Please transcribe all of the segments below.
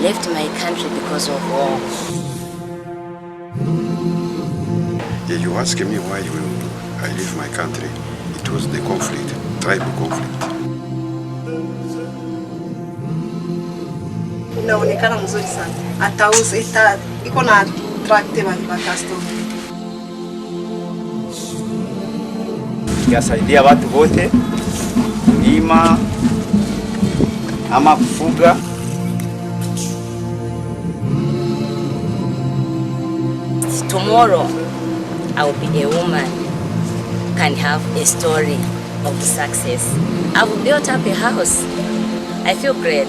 left my country because of war. Yeah, you ask me why I leave my country. It was the conflict, tribal conflict. Inaonekana mzuri sana. Atauza iko na attract wa customer. Yasaidia watu wote kulima ama kufuga. Tomorrow I will be a woman, can have a story of success. I've built up a house. I feel great.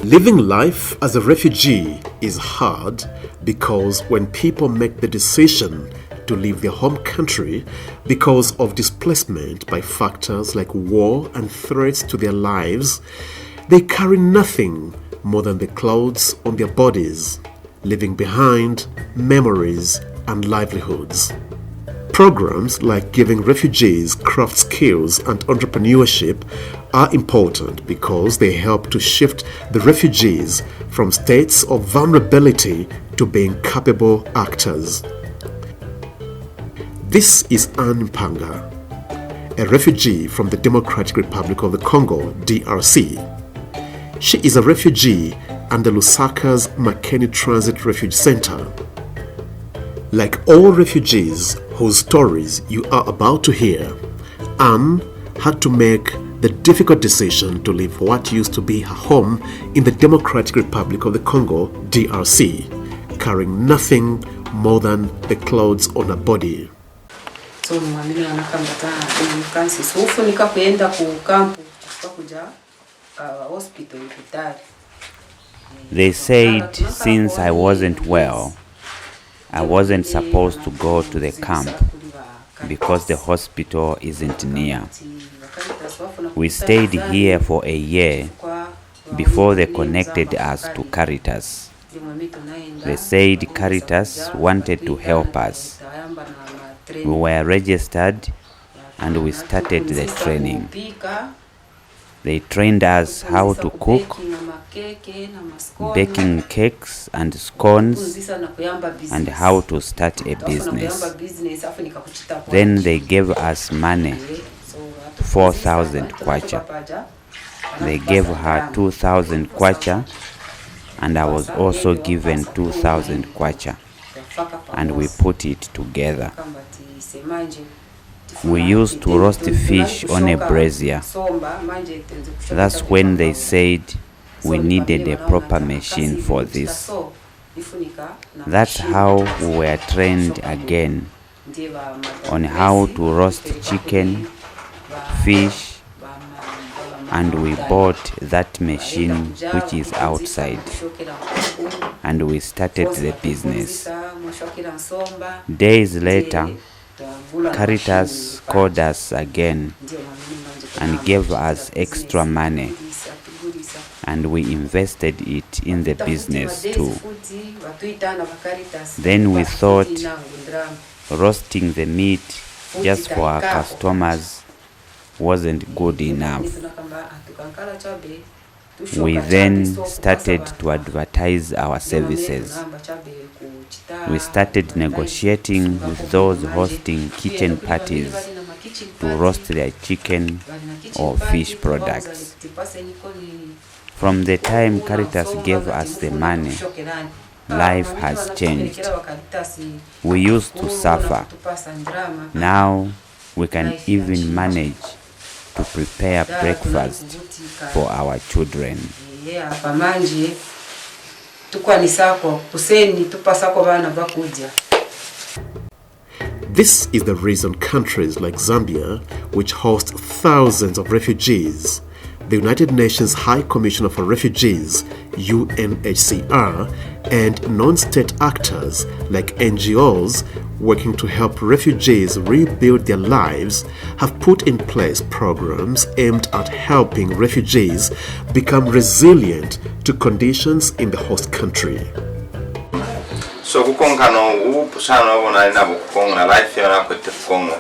Living life as a refugee is hard because when people make the decision to leave their home country because of displacement by factors like war and threats to their lives, they carry nothing more than the clothes on their bodies, leaving behind memories and livelihoods. Programs like giving refugees craft skills and entrepreneurship are important because they help to shift the refugees from states of vulnerability to being capable actors. This is Anne Mpanga, a refugee from the Democratic Republic of the Congo, DRC. She is a refugee under Lusaka's Makeni Transit Refuge Center. Like all refugees whose stories you are about to hear, Anne had to make the difficult decision to leave what used to be her home in the Democratic Republic of the Congo, DRC, carrying nothing more than the clothes on her body. So mwamini wanakambata kansi sufu nika kuenda ku camp kuja hospital hospitali. They said since I wasn't well, I wasn't supposed to go to the camp because the hospital isn't near. We stayed here for a year before they connected us to Caritas. They said Caritas wanted to help us. We were registered and we started the training. They trained us how to cook, baking cakes and scones, and how to start a business. Then they gave us money, 4,000 kwacha. They gave her 2,000 kwacha, and I was also given 2,000 kwacha, and we put it together. We used to roast fish on a brazier. That's when they said we needed a proper machine for this. That's how we were trained again on how to roast chicken, fish, and we bought that machine which is outside, and we started the business. Days later, Caritas called us again and gave us extra money, and we invested it in the business too. Then we thought roasting the meat just for our customers wasn't good enough. We then started to advertise our services. We started negotiating with those hosting kitchen parties to roast their chicken or fish products. From the time Caritas gave us the money, life has changed. We used to suffer. Now we can even manage to prepare breakfast for our children. This is the reason countries like Zambia, which host thousands of refugees, the United Nations High Commissioner for Refugees, UNHCR, and non-state actors like NGOs working to help refugees rebuild their lives have put in place programs aimed at helping refugees become resilient to conditions in the host country. So kukonga no upusana wona ina bukonga na life yana kwete kongo.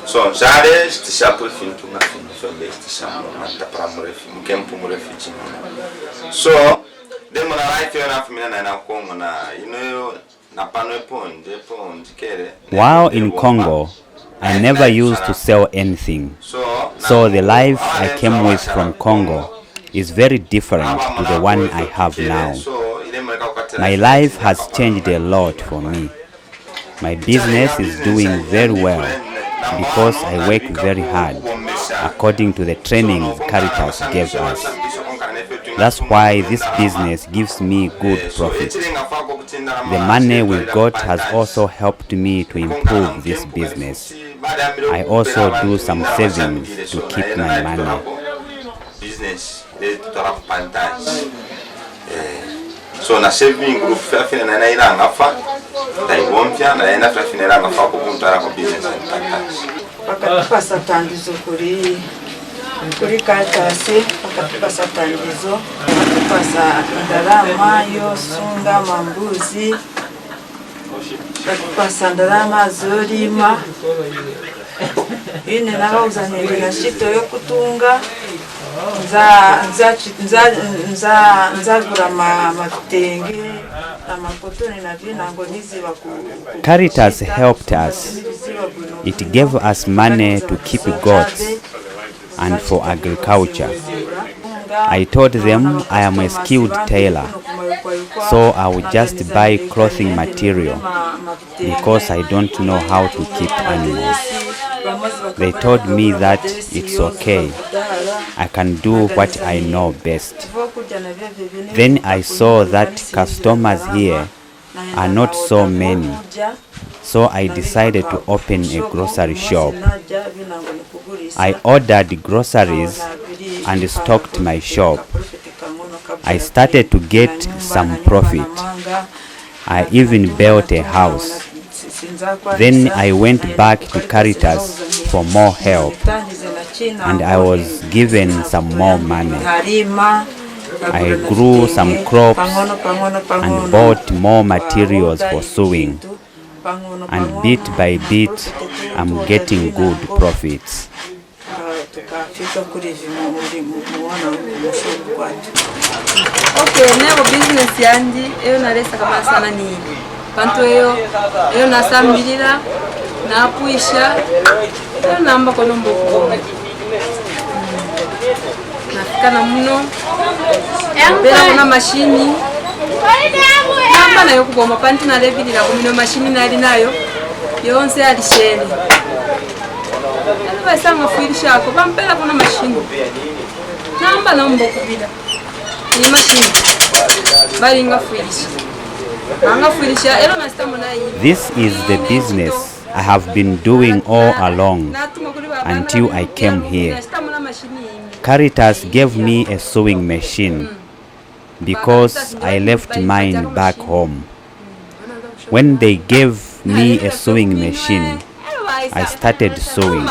So njale stisapo fintu na fintu so best samo anta pramure mkempu mrefuji. So demo na life yana famina na kongo na ino na panwe ponde kere. While in Congo, I never used to sell anything. So the life I came with from Congo is very different to the one I have now. My life has changed a lot for me. My business is doing very well because I work very hard according to the trainings Caritas gave us. That's why this business gives me good profit. The money we got has also helped me to improve this business. I also do some savings to keep my money. So na saving group fafina na iranga fa dai bompya na ina fafina iranga fa ko kuntara ko business pakatupa satandizo kuri Caritas, pakatupa satandizo pakatupa ndalama yosunga mambuzi pakatupa ndalama zolima ine nabauza na shito yo kutunga Caritas helped us. It gave us money to keep goats and for agriculture. I told them I am a skilled tailor, so I would just buy clothing material because I don't know how to keep animals. They told me that it's okay, I can do what I know best. Then I saw that customers here are not so many, so I decided to open a grocery shop. I ordered groceries and stocked my shop. I started to get some profit. I even built a house. Then I went back to Caritas for more help, and I was given some more money. I grew some crops and bought more materials for sewing, and bit by bit I'm getting good profits. Okay, now business yandi eyo nalesa kama sana ni panto eyo nasambirira napuisha eyo namba konombo nafikana muno bera kuna mashini namba nayo kugoma panti nalebirira kumino mashini nali nayo yonse alishene basanga fuirisha ako bampera kuna mashini namba nombo kubira ni mashini balinga fuirisha. This is the business I have been doing all along until I came here. Caritas gave me a sewing machine because I left mine back home. When they gave me a sewing machine, I started sewing.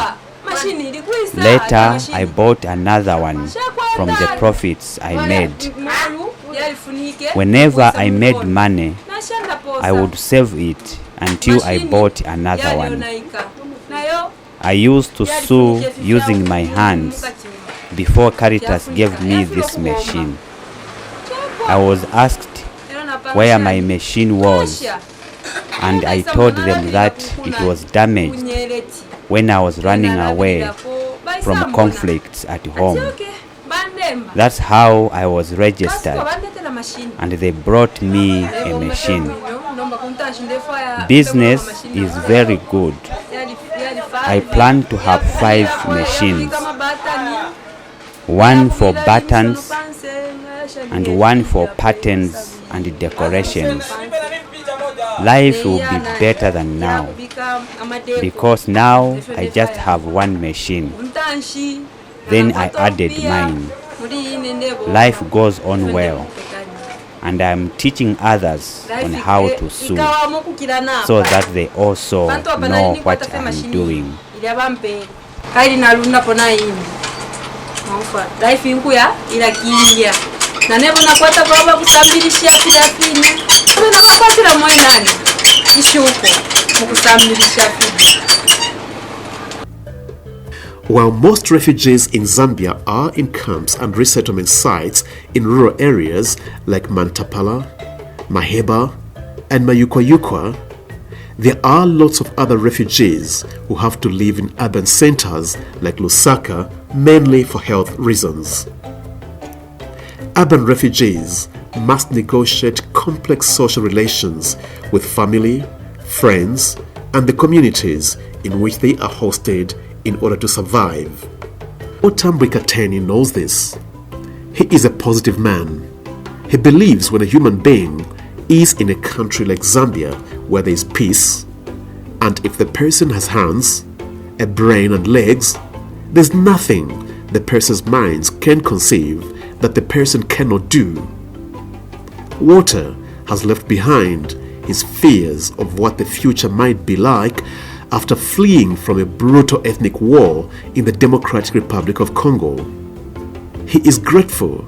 Later, I bought another one from the profits I made. Whenever I made money, I would save it until I bought another one. I used to sew using my hands before Caritas gave me this machine. I was asked where my machine was, and I told them that it was damaged when I was running away from conflicts at home. That's how I was registered, and they brought me a machine. Business is very good. I plan to have 5 machines, one for buttons and one for patterns and decorations. Life will be better than now, because now I just have one machine. Then I added mine. Life goes on well, and I am teaching others on how to sew, so that they also know what I am doing. Life inkuya ila kingia na nebo nakwata baba kutambilisha kila fini na bapatira mwenani ishuko mu kusamirisha Fiji. While most refugees in Zambia are in camps and resettlement sites in rural areas like Mantapala, Maheba, and Mayukwayukwa, there are lots of other refugees who have to live in urban centers like Lusaka, mainly for health reasons. Urban refugees must negotiate complex social relations with family, friends, and the communities in which they are hosted in order to survive. Otambwe Kateni knows this. He is a positive man. He believes when a human being is in a country like Zambia where there is peace, and if the person has hands, a brain and legs, there's nothing the person's minds can conceive that the person cannot do. Walter has left behind his fears of what the future might be like after fleeing from a brutal ethnic war in the Democratic Republic of Congo. He is grateful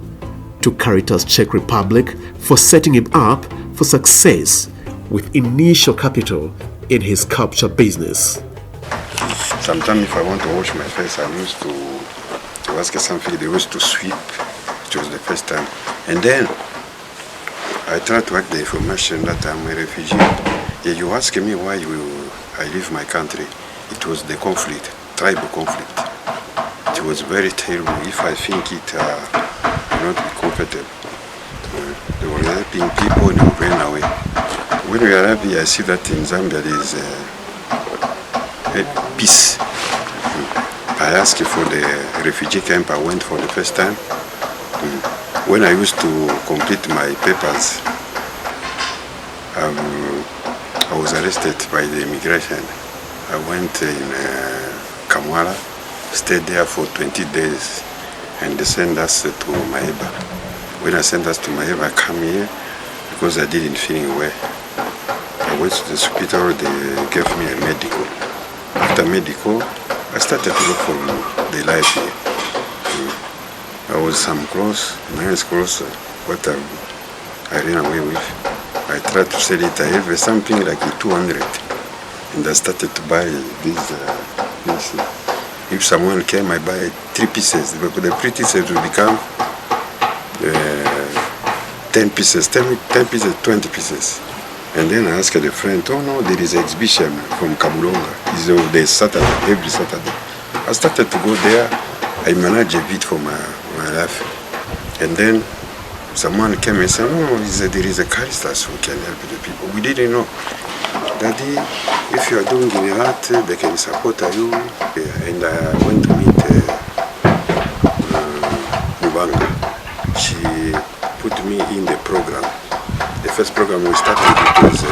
to Caritas Czech Republic for setting him up for success with initial capital in his sculpture business. Sometimes if I want to wash my face, I used to ask something, they used to sweep. It was the first time. And then I tried to get the information that I'm a refugee. Yeah, you ask me why I leave my country. It was the conflict, tribal conflict. It was very terrible. If I think it will not be comfortable. They were helping people and they ran away. When we arrived here, I see that in Zambia there is peace. I asked for the refugee camp. I went for the first time. When I used to complete my papers, I was arrested by the immigration. I went in Kamwala, stayed there for 20 days, and they sent us to Maheba. When I sent us to Maheba, I come here because I didn't feel well. I went to the hospital, they gave me a medical. After medical, I started to look for the life here. I was some clothes, nice clothes, what I ran away with. I tried to sell it. I have something like 200, and I started to buy these. If someone came, I buy 3 pieces. The 3 pieces will become 10 pieces, 10 pieces, 20 pieces. And then I asked a friend, oh no, there is an exhibition from Kabulonga. It's on the Saturday, every Saturday. I started to go there. I managed a bit for my life. And then someone came and said, oh, there is a Caritas who can help the people. We didn't know. Daddy, if you are doing in art, they can support you. And I went to meet Mubanga. She put me in the program. The first program we started, it was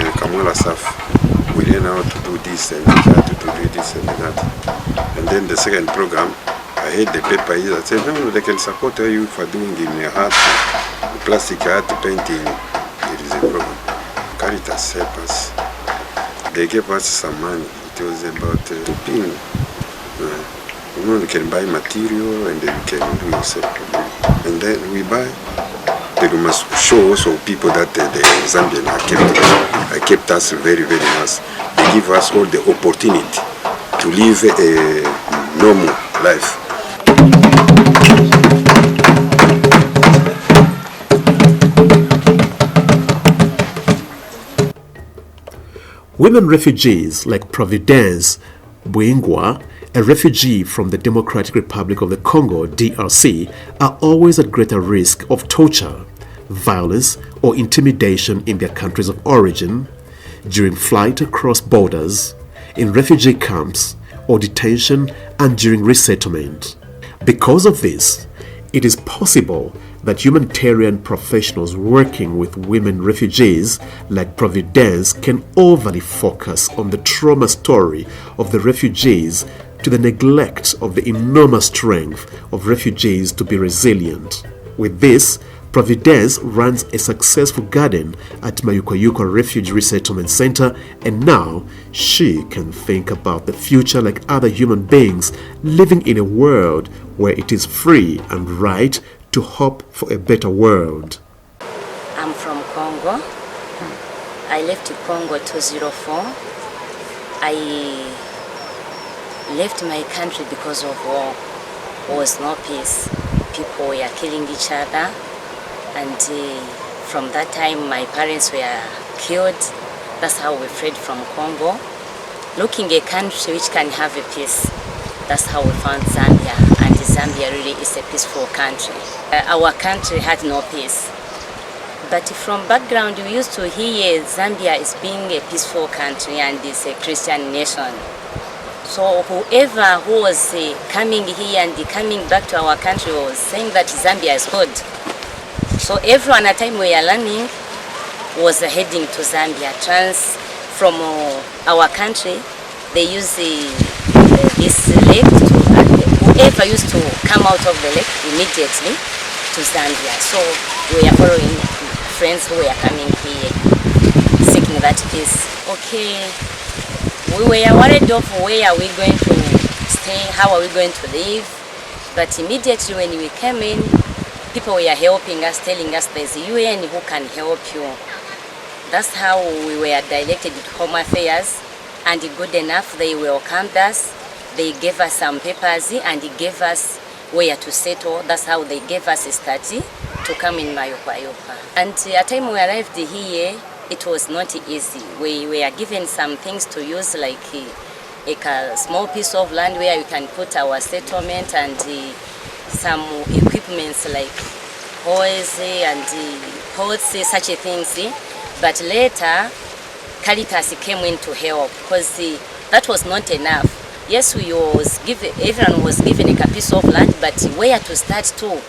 in Kamala Saf. We learned how to do this and how to do this and that. And then the second program, I had the paper here that said, no, they can support you for doing in art, plastic art, painting. There is a program. Caritas helped us. They gave us some money. It was about pin. You know, you can buy material and then you can do yourself. And then we buy. They must show also people that the Zambian are kept us very, very nice. They give us all the opportunity to live a normal life. Women refugees like Providence Buingwa, a refugee from the Democratic Republic of the Congo, DRC, are always at greater risk of torture, violence, or intimidation in their countries of origin, during flight across borders, in refugee camps, or detention, and during resettlement. Because of this, it is possible that humanitarian professionals working with women refugees like Providence can overly focus on the trauma story of the refugees to the neglect of the enormous strength of refugees to be resilient. With this, Providence runs a successful garden at Mayukwayukwa Refugee Resettlement Center, and now she can think about the future like other human beings living in a world where it is free and right to hope for a better world. I'm from Congo. I left Congo 2004. I left my country because of war. There was no peace. People were killing each other, and from that time my parents were killed. That's how we fled from Congo, looking a country which can have a peace. That's how we found Zambia, and Zambia really is a peaceful country. Our country had no peace. But from background, we used to hear Zambia is being a peaceful country and is a Christian nation. So whoever who was coming here and coming back to our country was saying that Zambia is good. So everyone at the time we are learning was heading to Zambia. From our country, they use this lake whoever used to come out of the lake immediately to Zambia. So we are following friends who were coming here seeking that peace. Okay, we were worried of where are we going to stay, how are we going to live, but immediately when we came in, people were helping us, telling us there's a UN who can help you. That's how we were directed to Home Affairs, and good enough, they welcomed us. They gave us some papers and gave us where to settle. That's how they gave us a study to come in Mayopa. And at the time we arrived here, it was not easy. We were given some things to use, like a small piece of land where we can put our settlement and some equipments like hoes and pots, such things. But later, Caritas came in to help because that was not enough. Yes, everyone was given a piece of land, but where to start to?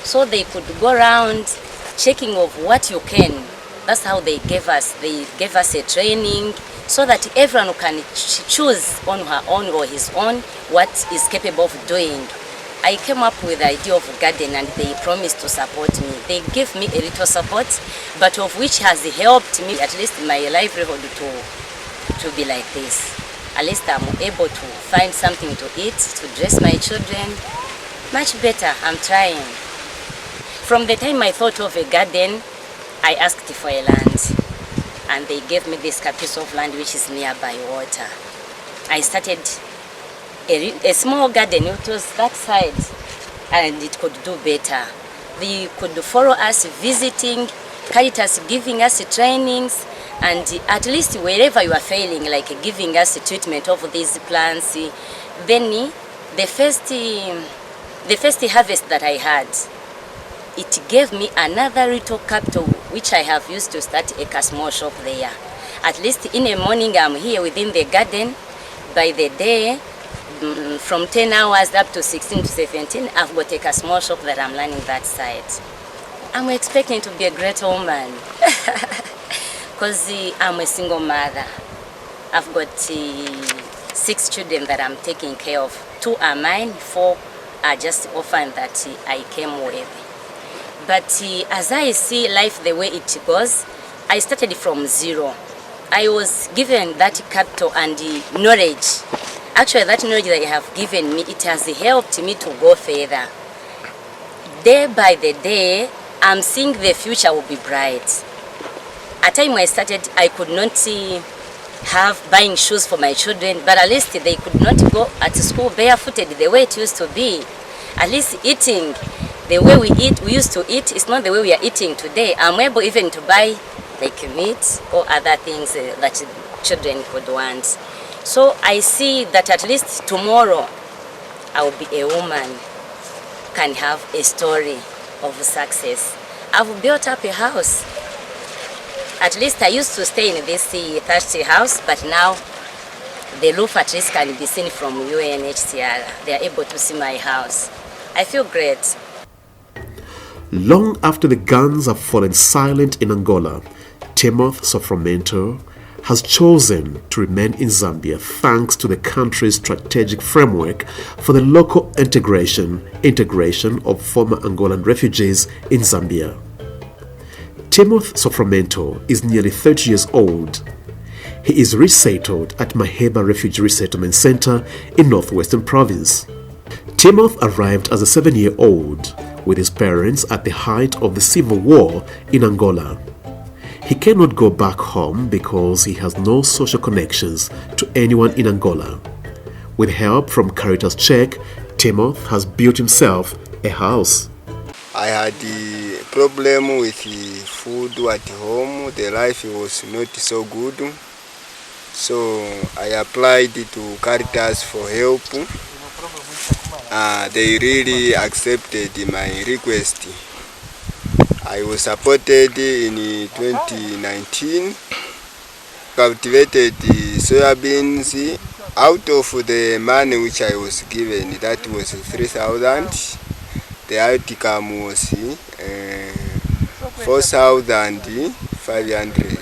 So they could go around checking of what you can. That's how they gave us. They gave us a training so that everyone can choose on her own or his own what is capable of doing. I came up with the idea of garden and they promised to support me. They gave me a little support, but of which has helped me, at least my livelihood, to be like this. At least I'm able to find something to eat, to dress my children. Much better, I'm trying. From the time I thought of a garden, I asked for a land, and they gave me this piece of land which is nearby water. I started a small garden. It was that side, and it could do better. They could follow us visiting, Caritas giving us trainings, and at least wherever you are failing, like giving us treatment of these plants. Then the first harvest that I had, it gave me another little capital which I have used to start a small shop there. At least in the morning I'm here within the garden. By the day, from 10 hours up to 16 to 17, I've got a small shop that I'm learning that side. I'm expecting to be a great woman because I'm a single mother. I've got 6 children that I'm taking care of. 2 are mine, 4 are just orphans that I came with. But as I see life the way it goes, I started from zero. I was given that capital and knowledge. Actually, that knowledge that you have given me, it has helped me to go further. Day by the day, I'm seeing the future will be bright. At the time I started, I could not have buying shoes for my children, but at least they could not go at school barefooted the way it used to be. At least eating, the way we used to eat, is not the way we are eating today. I'm able even to buy like meat or other things that children could want. So I see that at least tomorrow I will be a woman, can have a story of success. I've built up a house. At least I used to stay in this thatched house, but now the roof at least can be seen from UNHCR. They are able to see my house. I feel great. Long after the guns have fallen silent in Angola, Timothy Soframento has chosen to remain in Zambia thanks to the country's strategic framework for the local integration of former Angolan refugees in Zambia. Timothy Soframento is nearly 30 years old. He is resettled at Maheba Refugee Resettlement Center in Northwestern Province. Timothy arrived as a 7-year-old with his parents at the height of the civil war in Angola. He cannot go back home because he has no social connections to anyone in Angola. With help from Caritas Czech, Timoth has built himself a house. I had the problem with the food at home. The life was not so good. So I applied to Caritas for help. They really accepted my request. I was supported in 2019. Cultivated the soybeans. Out of the money which I was given, that was 3,000. The outcome was 4,500.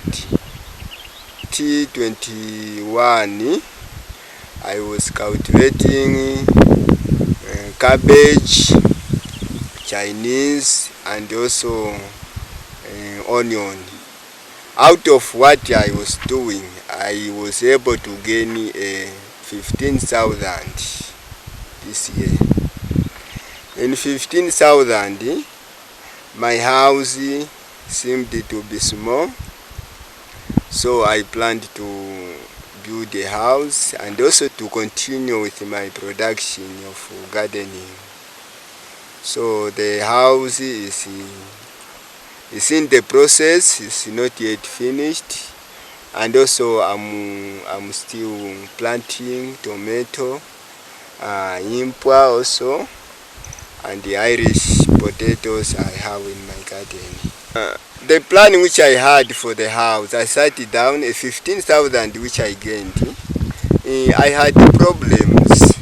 T21, I was cultivating cabbage, Chinese, and also onion. Out of what I was doing, I was able to gain 15,000 this year. In 15,000, my house seemed to be small, so I planned to build a house and also to continue with my production of gardening. So the house is in the process, it's not yet finished, and also I'm still planting tomato, impua also, and the Irish potatoes I have in my garden. The plan which I had for the house, I sat down, 15,000 which I gained. I had problems.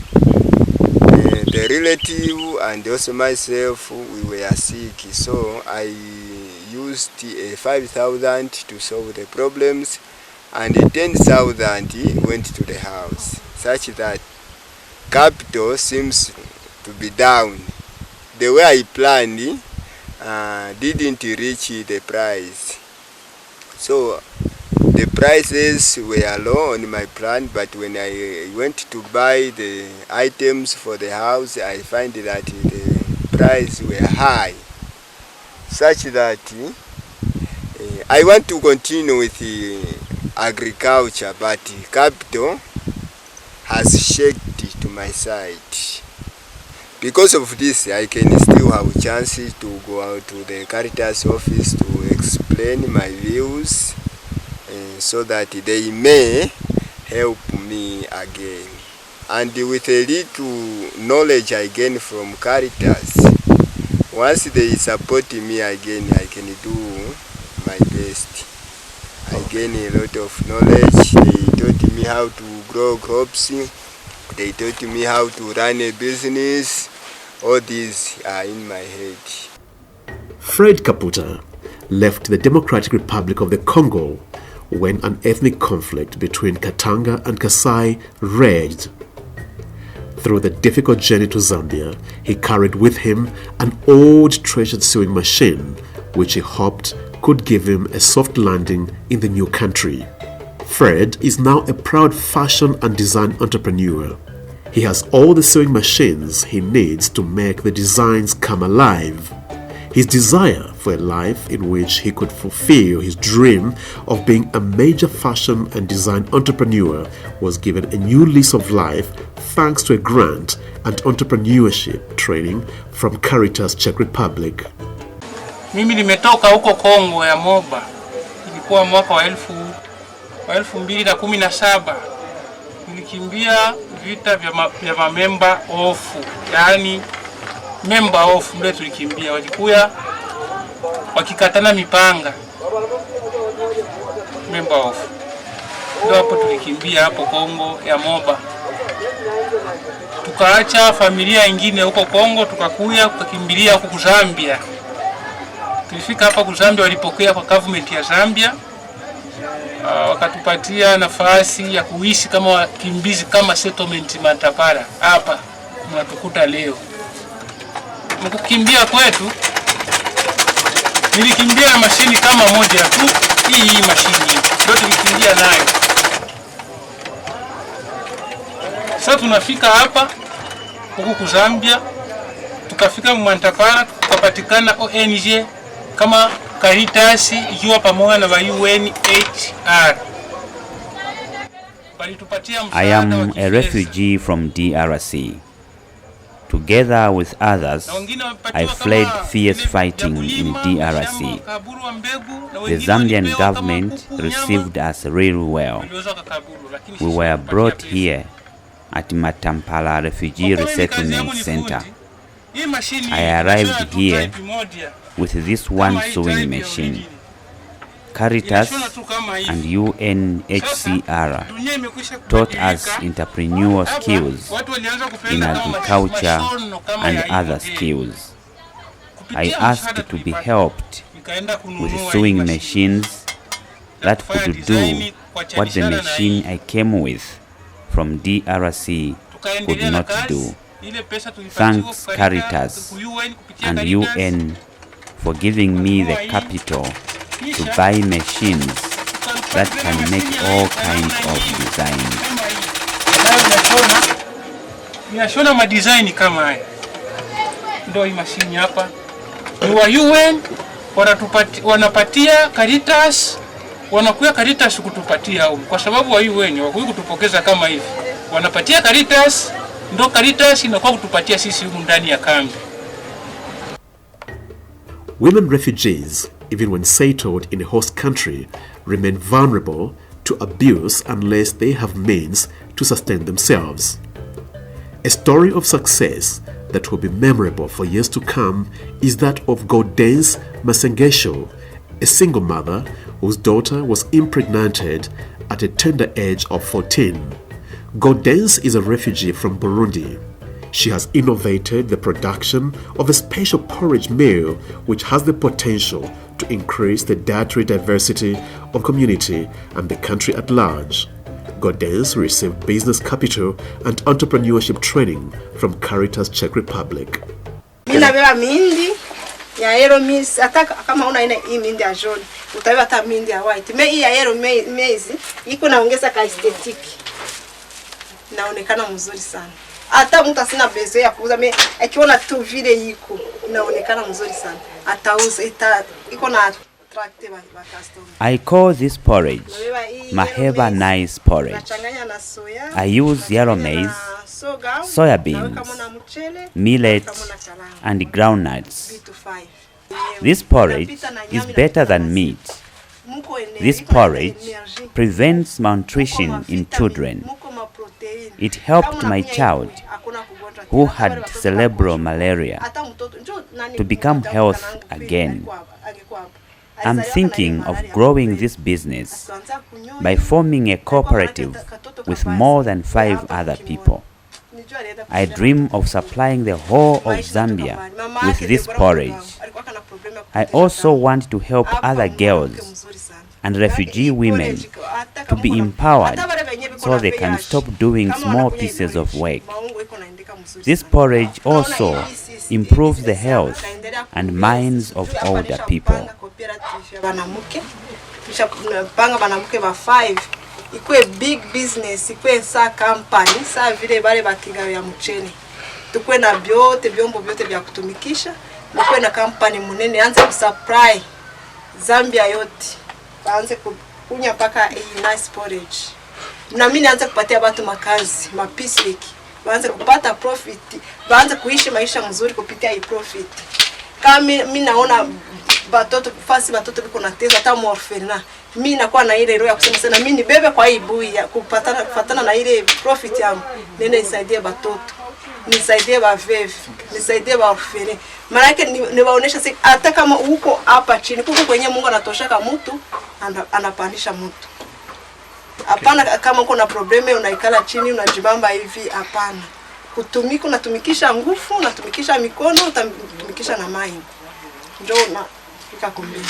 The relative and also myself, we were sick, so I used 5,000 to solve the problems, and 10,000 went to the house, such that capital seems to be down. The way I planned didn't reach the price. So the prices were low on my plan, but when I went to buy the items for the house, I find that the price were high, such that I want to continue with the agriculture, but capital has shifted to my side. Because of this, I can still have a chance to go out to the Caritas office to explain my views, so that they may help me again. And with a little knowledge I gain from Caritas, once they support me again, I can do my best. I gain a lot of knowledge. They taught me how to grow crops. They taught me how to run a business. All these are in my head. Fred Kaputa left the Democratic Republic of the Congo when an ethnic conflict between Katanga and Kasai raged. Through the difficult journey to Zambia, he carried with him an old treasured sewing machine, which he hoped could give him a soft landing in the new country. Fred is now a proud fashion and design entrepreneur. He has all the sewing machines he needs to make the designs come alive. His desire for a life in which he could fulfill his dream of being a major fashion and design entrepreneur was given a new lease of life thanks to a grant and entrepreneurship training from Caritas Czech Republic. Mimi nimetoka huko Kongo ya Moba. Ilikuwa mwaka wa 2017. Nilikimbia vita vya mamemba ofu, yani member ofu ndio tulikimbia, walikuya wakikatana mipanga, member ofu. Ndio hapo tulikimbia hapo Kongo ya Moba. Tukaacha familia ingine huko Kongo, tukakimbilia huko Zambia. Tulifika hapa Zambia, walipokea kwa government ya Zambia. Wakatupatia nafasi ya kuishi kama wakimbizi, kama settlement Mantapara. Hapa tunatukuta leo. Mkukimbia kwetu, nilikimbia na mashini kama moja tu, hii mashini ndio tulikimbia nayo. Sasa tunafika hapa huku Zambia, tukafika Mantapara, tukapatikana ONG kama Caritas ikiwa pamoja na UNHCR. I am a refugee from DRC. Together with others, I fled fierce fighting in DRC. The Zambian government received us really well. We were brought here at Matampala Refugee Resettlement Center. I arrived here with this one sewing machine. Caritas and UNHCR taught us entrepreneurial skills in agriculture and other skills. I asked to be helped with sewing machines that could do what the machine I came with from DRC could not do. Thanks Caritas and UN for giving me the capital to buy machines that can make all kinds of designs. Ninashona madesign kama haya. Ndio hii mashine hapa. Ni wa UN wanapatia Caritas, wanakuja Caritas kutupatia au kwa sababu wa UN wakuja kutupokeza kama hivi. Wanapatia Caritas, ndio Caritas inakuwa kutupatia sisi humu ndani ya kambi. Women refugees, even when settled in a host country, remain vulnerable to abuse unless they have means to sustain themselves. A story of success that will be memorable for years to come is that of Gaudence Masengesho, a single mother whose daughter was impregnated at a tender age of 14. Gaudence is a refugee from Burundi. She has innovated the production of a special porridge meal which has the potential to increase the dietary diversity of community and the country at large. Gaudence received business capital and entrepreneurship training from Caritas Czech Republic. Mina beba mindi ya yellow maize, hata kama una ina hii mindi ya jaune, utaweka hata mindi ya white. Hii ya yellow maize iko naongeza ka aesthetic. Inaonekana mzuri sana. Hata mtu asina bezo ya kuuza, akiona tu vile iko inaonekana mzuri sana. Atauza iko na attract ba customer. I call this porridge Maheba nice porridge. I use yellow maize, soya beans, millet and groundnuts. This porridge is better than meat. This porridge prevents malnutrition in children. It helped my child, who had cerebral malaria, to become healthy again. I'm thinking of growing this business by forming a cooperative with more than 5 other people. I dream of supplying the whole of Zambia with this porridge. I also want to help other girls and refugee women to be empowered so they can stop doing small pieces of work. This porridge also improves the health and minds of older people. Ikwe big business, ikwe sa company, sa vile bale bakiga ya mchele. Tukwe na vyombo vyote vya kutumikisha, nikwe na company munene anze kusupply Zambia yote. Baanze kunya paka nice porridge. Na mimi naanza kupatia watu makazi, mapisiki. Baanze kupata profit, baanze kuishi maisha mzuri kupitia hii profit. Kama mimi naona batoto biko na teza hata morfena. Mimi nakuwa na ile roho ya kusema sana mimi nibebe kwa hii bui ya kufatana na ile profit yangu. Nene nisaidie batoto, nisaidie bavevi, nisaidie baorfene. Maana yake niwaonesha hata kama uko hapa chini kuko kwenye Mungu anatoshaka mtu anapandisha mtu. Hapana kama uko na probleme unaikala chini unajibamba hivi, hapana. Kutumika unatumikisha nguvu, unatumikisha mikono, unatumikisha na mind. Ndio na ikakumbia.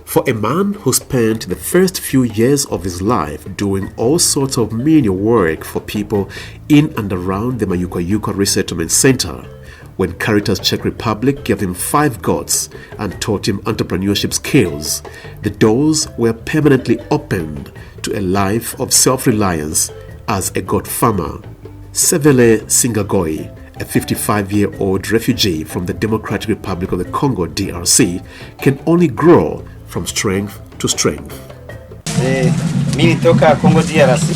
For a man who spent the first few years of his life doing all sorts of menial work for people in and around the Mayuka Resettlement Center, when Caritas Czech Republic gave him 5 goats and taught him entrepreneurship skills, the doors were permanently opened to a life of self-reliance as a goat farmer. Sevele Singagoi, a 55-year-old refugee from the Democratic Republic of the Congo, DRC, can only grow from strength to strength. Mimi nitoka Congo DRC,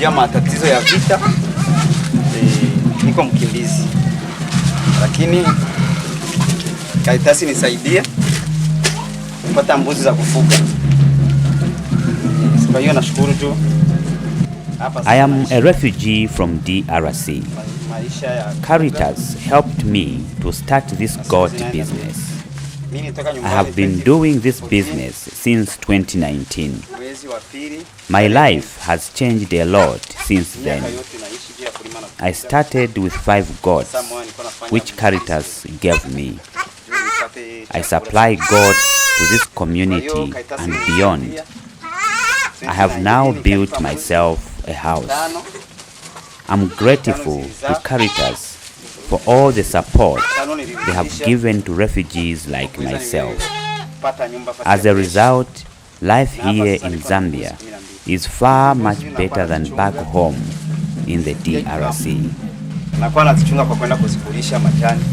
ya matatizo ya vita, niko mkimbizi, lakini Caritas nisaidia kupata mbuzi za kufuga. Kwa hiyo nashukuru tu. I am a refugee from DRC. Caritas helped me to start this goat business. I have been doing this business since 2019. My life has changed a lot since then. I started with 5 goats, which Caritas gave me. I supply goats to this community and beyond. I have now built myself a house. I'm grateful to Caritas for all the support they have given to refugees like myself. As a result, life here in Zambia is far much better than back home in the DRC. Nakuwa nazichunga kwa kwenda kuzikulisha majani.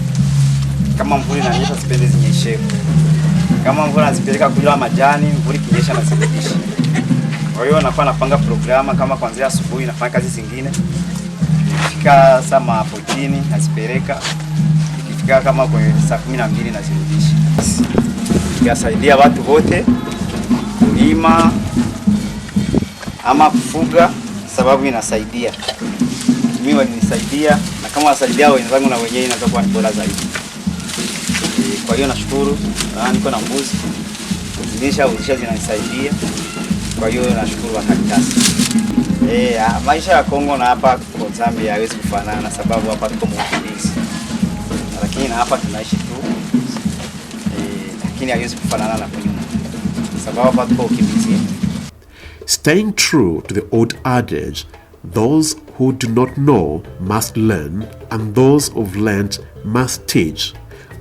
Kama mvuli inanyesha sipendi zinyeshe. Kama mvuli nazipeleka kula majani, mvuli kinyesha nazirudisha. Kwa hiyo nakuwa napanga programa kama kuanzia asubuhi nafanya kazi zingine. Ikifika saa mapotini nazipeleka. Ikifika kama kwa saa 12 nazirudisha. Ikasaidia watu wote kulima ama kufuga sababu inasaidia. Mimi walinisaidia na kama wasaidia wenzangu na wenyewe inaweza kuwa ni bora zaidi. Kwa hiyo nashukuru, niko na mbuzi. Zilisha zinanisaidia. Kwa hiyo nashukuru wa Caritas. Maisha ya Kongo na hapa kwa Zambia haiwezi kufanana sababu hapa tuko mkimbizi. Lakini na hapa tunaishi tu. Lakini haiwezi kufanana na kwenye sababu hapa tuko ukimbizi. Staying true to the old adage, those who do not know must learn, and those who've learned must teach,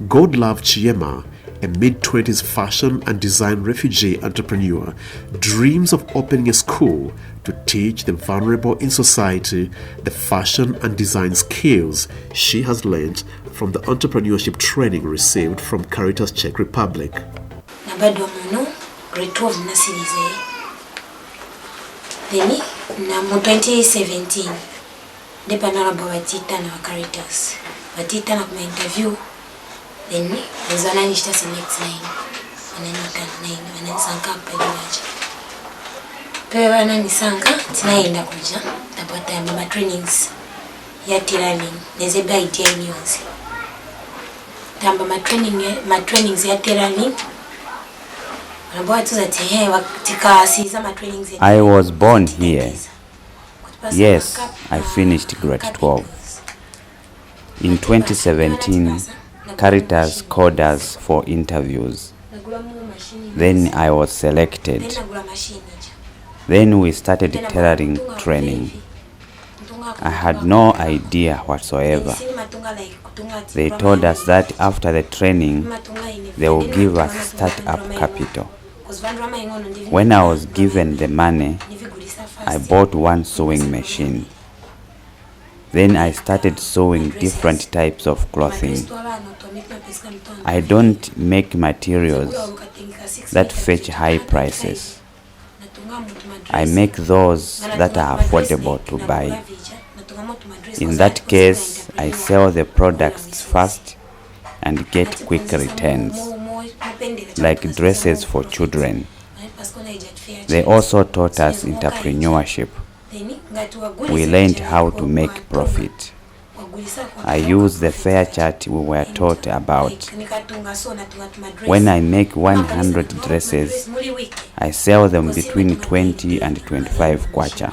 Godlove Chiema, a mid-20s fashion and design refugee entrepreneur, dreams of opening a school to teach the vulnerable in society the fashion and design skills she has learned from the entrepreneurship training received from Caritas Czech Republic. Then na mu 2017 ndipo nalamba batita na Caritas batita na kuma interview then nizana nishita select 9 wananisanga hapa hivi pewa wananisanga tinaenda kuja tapata mama trainings ya tailoring neze by idea nyonzi tamba ma trainings ya tailoring. I was born here. Yes, I finished grade 12. In 2017, Caritas called us for interviews. Then I was selected. Then we started tailoring training. I had no idea whatsoever. They told us that after the training, they will give us start-up capital. When I was given the money, I bought one sewing machine. Then I started sewing different types of clothing. I don't make materials that fetch high prices. I make those that are affordable to buy. In that case, I sell the products fast and get quick returns, like dresses for children. They also taught us entrepreneurship. We learned how to make profit. I use the fair chart we were taught about. When I make 100 dresses, I sell them between 20 and 25 kwacha.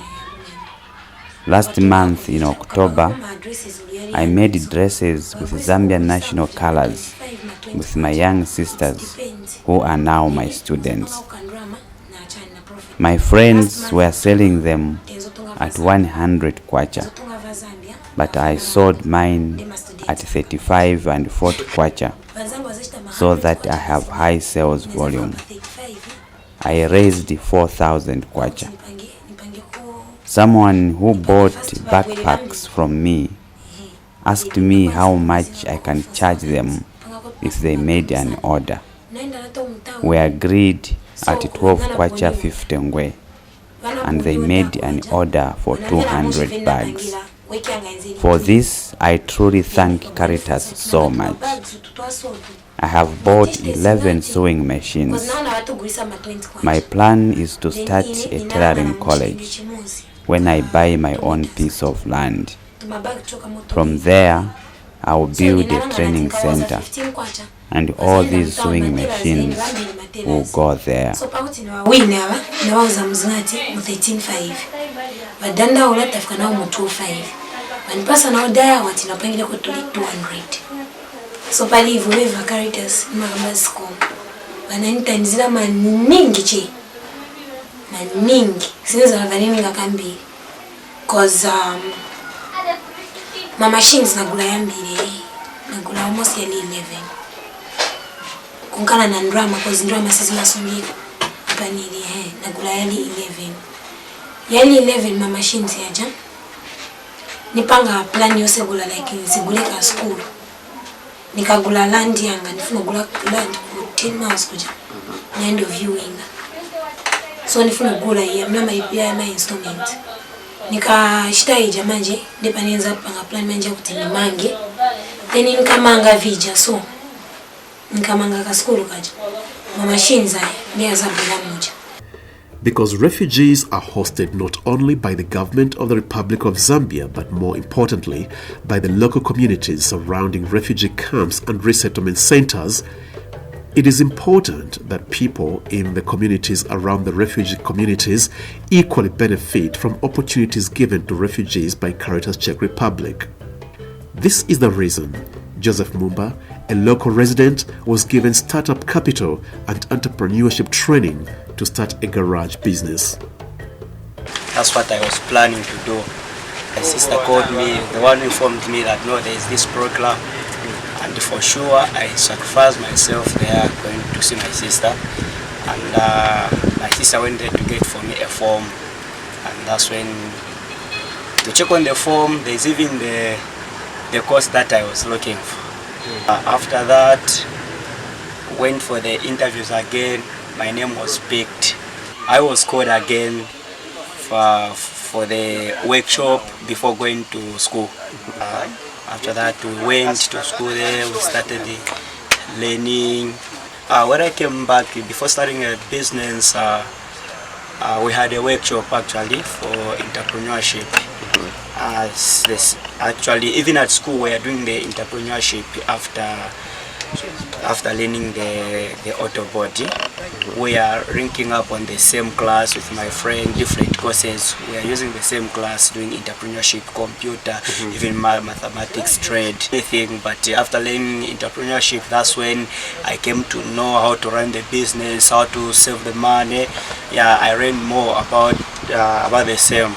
Last month in October, I made dresses with Zambian national colors with my young sisters who are now my students. My friends were selling them at 100 kwacha, but I sold mine at 35 and 40 kwacha so that I have high sales volume. I raised 4,000 kwacha. Someone who bought backpacks from me asked me how much I can charge them if they made an order. We agreed at 12 kwacha 50 ngwe, and they made an order for 200 bags. For this, I truly thank Caritas so much. I have bought 11 sewing machines. My plan is to start a tailoring college when I buy my own piece of land. From there, I will build a training center, and all these sewing machines will go there. So pale hivyo wewe Caritas mabasco wananitanzira maningi che maningi sinza vanini ngakambi cause my machines nagula yambire nagula almost yali 11 kunkana na drama cause drama sisi nasongika hapa nili nagula yali 11 my machines yaja nipanga plan yose gula like siguleka school nikagula land yanga nifuna gula land ku 10 miles kuja end of viewing so nifuna gula ya mama ipia na instrument nikashita jamanje ndipo nianza kupanga plan manje kutini mange then nikamanga vija so nikamanga ka school kaja mama machines nianza bila moja. Because refugees are hosted not only by the government of the Republic of Zambia, but more importantly, by the local communities surrounding refugee camps and resettlement centers, it is important that people in the communities around the refugee communities equally benefit from opportunities given to refugees by Caritas Czech Republic. This is the reason Joseph Mumba, a local resident, was given startup capital and entrepreneurship training to start a garage business. That's what I was planning to do. My sister called me, the one who informed me that no, there is this program, and for sure I sacrificed myself there going to see my sister, and my sister went there to get for me a form, and that's when to check on the form there's even the course that I was looking for. After that, went for the interviews again. My name was picked. I was called again for the workshop before going to school. After that, we went to school there. We started learning. When I came back, before starting a business, we had a workshop actually for entrepreneurship. Actually, even at school, we are doing the entrepreneurship after learning the auto body. We are ranking up on the same class with my friend, different courses. We are using the same class, doing entrepreneurship, computer, even mathematics, trade, anything. But after learning entrepreneurship, that's when I came to know how to run the business, how to save the money. Yeah, I learned more about the same.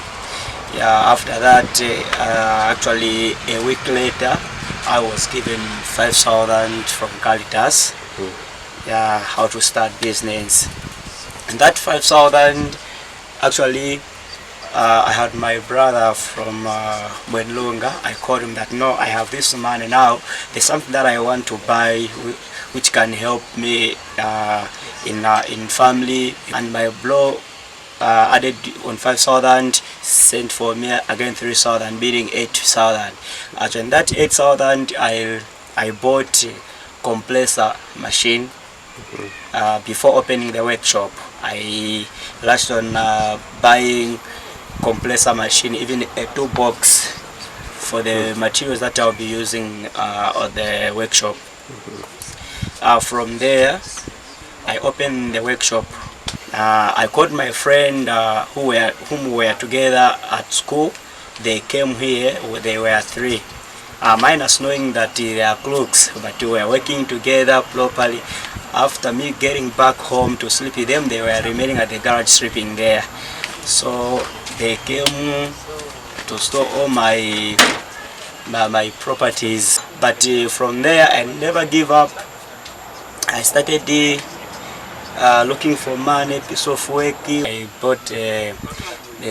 Yeah, after that, actually a week later, I was given 5,000 from Caritas. Yeah, how to start business. And that 5,000, actually, I had my brother from 5LongV. I called him that no, I have this money now. There's something that I want to buy which can help me in family. And my bro added on 5,000, sent for me again 3,000, bidding 8,000. And that 8,000, I bought a compressor machine. Before opening the workshop, I lashed on buying compressor machine, even a 2-box for the materials that I'll be using on the workshop. From there, I opened the workshop. I called my friend whom we were together at school. They came here. They were 3. Minus knowing that they are crooks, but we were working together properly. After me getting back home to sleep with them, they were remaining at the garage sleeping there. So they came to store all my properties. But from there, I never give up. I started looking for money, piece of work. I bought the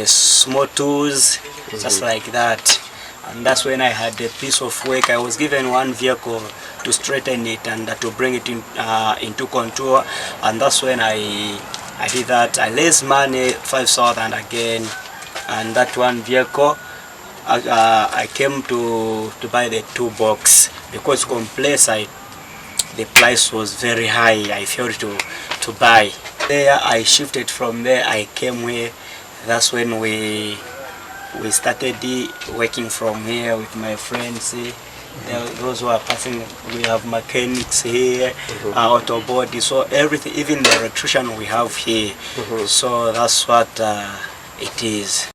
small tools, just like that. And that's when I had a piece of work. I was given one vehicle to straighten it and to bring it into contour. And that's when I did that. I raised money, 5,000 again. And that one vehicle, I came to buy the 2 box because compressor, the price was very high. I failed to buy. There I shifted from there. I came here. That's when we started working from here with my friends. Those who are passing, we have mechanics here, auto body, so everything, even the electrician we have here. So that's what it is.